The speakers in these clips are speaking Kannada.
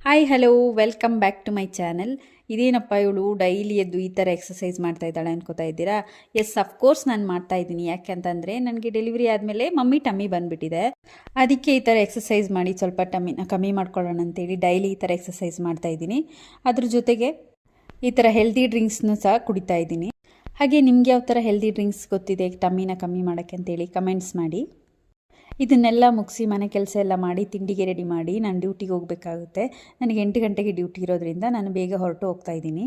Hi hello welcome back to my channel. ಇದೇನಪ್ಪ ಇವಳು ಡೈಲಿ ಎದ್ದು ಈ ಥರ ಎಕ್ಸಸೈಸ್ ಮಾಡ್ತಾ ಇದ್ದಾಳೆ ಅನ್ಕೋತಾ ಇದ್ದೀರಾ? ಎಸ್, ಅಫ್ಕೋರ್ಸ್ ನಾನು ಮಾಡ್ತಾ ಇದ್ದೀನಿ. ಯಾಕೆಂತಂದರೆ ನನಗೆ ಡೆಲಿವರಿ ಆದಮೇಲೆ ಟಮ್ಮಿ ಬಂದುಬಿಟ್ಟಿದೆ. ಅದಕ್ಕೆ ಈ ಥರ ಎಕ್ಸಸೈಸ್ ಮಾಡಿ ಸ್ವಲ್ಪ ಟಮ್ಮಿನ ಕಮ್ಮಿ ಮಾಡ್ಕೊಳ್ಳೋಣ ಅಂತೇಳಿ ಡೈಲಿ ಈ ಥರ ಎಕ್ಸಸೈಸ್ ಮಾಡ್ತಾ ಇದ್ದೀನಿ. ಅದ್ರ ಜೊತೆಗೆ ಈ ಥರ ಹೆಲ್ದಿ ಡ್ರಿಂಕ್ಸ್ನು ಸಹ ಕುಡಿತಾ ಇದ್ದೀನಿ. ಹಾಗೆ ನಿಮ್ಗೆ ಯಾವ ಥರ ಹೆಲ್ದಿ ಡ್ರಿಂಕ್ಸ್ ಗೊತ್ತಿದೆ ಟಮ್ಮಿನ ಕಮ್ಮಿ ಮಾಡೋಕ್ಕೆ ಅಂತೇಳಿ ಕಮೆಂಟ್ಸ್ ಮಾಡಿ. ಇದನ್ನೆಲ್ಲ ಮುಗಿಸಿ ಮನೆ ಕೆಲಸ ಎಲ್ಲ ಮಾಡಿ ತಿಂಡಿಗೆ ರೆಡಿ ಮಾಡಿ ನಾನು ಡ್ಯೂಟಿಗೆ ಹೋಗಬೇಕಾಗುತ್ತೆ. ನನಗೆ 8 ಗಂಟೆಗೆ ಡ್ಯೂಟಿ ಇರೋದ್ರಿಂದ ನಾನು ಬೇಗ ಹೊರಟು ಹೋಗ್ತಾ ಇದ್ದೀನಿ.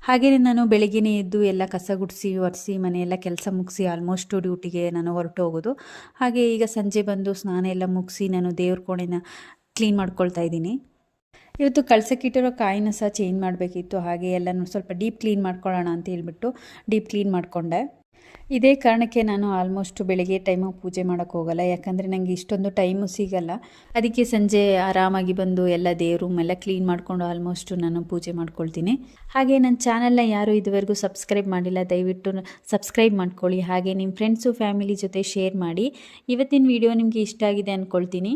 ಹಾಗೆಯೇ ನಾನು ಬೆಳಗ್ಗೆನೇ ಎದ್ದು ಎಲ್ಲ ಕಸ ಗುಡಿಸಿ ಒರೆಸಿ ಮನೆಯೆಲ್ಲ ಕೆಲಸ ಮುಗಿಸಿ ಆಲ್ಮೋಸ್ಟು ಡ್ಯೂಟಿಗೆ ನಾನು ಹೊರಟು ಹೋಗೋದು. ಹಾಗೆ ಈಗ ಸಂಜೆ ಬಂದು ಸ್ನಾನ ಎಲ್ಲ ಮುಗಿಸಿ ನಾನು ದೇವ್ರ ಕೋಣೆನ ಕ್ಲೀನ್ ಮಾಡ್ಕೊಳ್ತಾ ಇದ್ದೀನಿ. ಇವತ್ತು ಕಳ್ಸಕ್ಕಿಟ್ಟಿರೋ ಕಾಯಿನ ಸಹ ಚೇಂಜ್ ಮಾಡಬೇಕಿತ್ತು. ಹಾಗೆ ಎಲ್ಲನೂ ಸ್ವಲ್ಪ ಡೀಪ್ ಕ್ಲೀನ್ ಮಾಡ್ಕೊಳ್ಳೋಣ ಅಂತ ಹೇಳ್ಬಿಟ್ಟು ಡೀಪ್ ಕ್ಲೀನ್ ಮಾಡಿಕೊಂಡೆ. ಇದೇ ಕಾರಣಕ್ಕೆ ನಾನು ಆಲ್ಮೋಸ್ಟ್ ಬೆಳಗ್ಗೆ ಟೈಮು ಪೂಜೆ ಮಾಡೋಕ್ಕೆ ಹೋಗಲ್ಲ. ಯಾಕಂದರೆ ನನಗೆ ಇಷ್ಟೊಂದು ಟೈಮು ಸಿಗಲ್ಲ. ಅದಕ್ಕೆ ಸಂಜೆ ಆರಾಮಾಗಿ ಬಂದು ಎಲ್ಲ ದೇವ್ರ ರೂಮ್ ಎಲ್ಲ ಕ್ಲೀನ್ ಮಾಡಿಕೊಂಡು ಆಲ್ಮೋಸ್ಟು ನಾನು ಪೂಜೆ ಮಾಡ್ಕೊಳ್ತೀನಿ. ಹಾಗೆ ನನ್ನ ಚಾನಲ್ನ ಯಾರು ಇದುವರೆಗೂ ಸಬ್ಸ್ಕ್ರೈಬ್ ಮಾಡಿಲ್ಲ, ದಯವಿಟ್ಟು ಸಬ್ಸ್ಕ್ರೈಬ್ ಮಾಡ್ಕೊಳ್ಳಿ. ಹಾಗೆ ನಿಮ್ಮ ಫ್ರೆಂಡ್ಸು ಫ್ಯಾಮಿಲಿ ಜೊತೆ ಶೇರ್ ಮಾಡಿ. ಇವತ್ತಿನ ವಿಡಿಯೋ ನಿಮಗೆ ಇಷ್ಟ ಆಗಿದೆ ಅಂದ್ಕೊಳ್ತೀನಿ.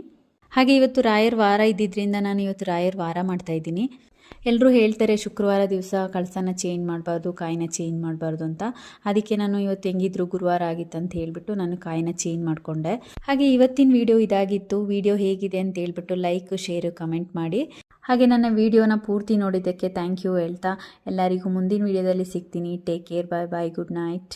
ಹಾಗೆ ಇವತ್ತು ರಾಯರ ವಾರ ಇದ್ದಿದ್ದರಿಂದ ನಾನು ಇವತ್ತು ರಾಯರ ವಾರ ಮಾಡ್ತಾಯಿದ್ದೀನಿ. ಎಲ್ಲರೂ ಹೇಳ್ತಾರೆ ಶುಕ್ರವಾರ ದಿವಸ ಕಳಸನ ಚೇಂಜ್ ಮಾಡಬಾರ್ದು, ಕಾಯಿನ ಚೇಂಜ್ ಮಾಡಬಾರ್ದು ಅಂತ. ಅದಕ್ಕೆ ನಾನು ಇವತ್ತು ಹೆಂಗಿದ್ರು ಗುರುವಾರ ಆಗಿತ್ತು ಅಂತ ಹೇಳ್ಬಿಟ್ಟು ನಾನು ಕಾಯಿನ ಚೇಂಜ್ ಮಾಡಿಕೊಂಡೆ. ಹಾಗೆ ಇವತ್ತಿನ ವಿಡಿಯೋ ಇದಾಗಿತ್ತು. ವಿಡಿಯೋ ಹೇಗಿದೆ ಅಂತ ಹೇಳ್ಬಿಟ್ಟು ಲೈಕ್, ಶೇರು, ಕಮೆಂಟ್ ಮಾಡಿ. ಹಾಗೆ ನನ್ನ ವಿಡಿಯೋನ ಪೂರ್ತಿ ನೋಡಿದ್ದಕ್ಕೆ ಥ್ಯಾಂಕ್ ಯು ಹೇಳ್ತಾ ಎಲ್ಲರಿಗೂ ಮುಂದಿನ ವಿಡಿಯೋದಲ್ಲಿ ಸಿಗ್ತೀನಿ. ಟೇಕ್ ಕೇರ್, ಬಾಯ್ ಬಾಯ್, ಗುಡ್ ನೈಟ್.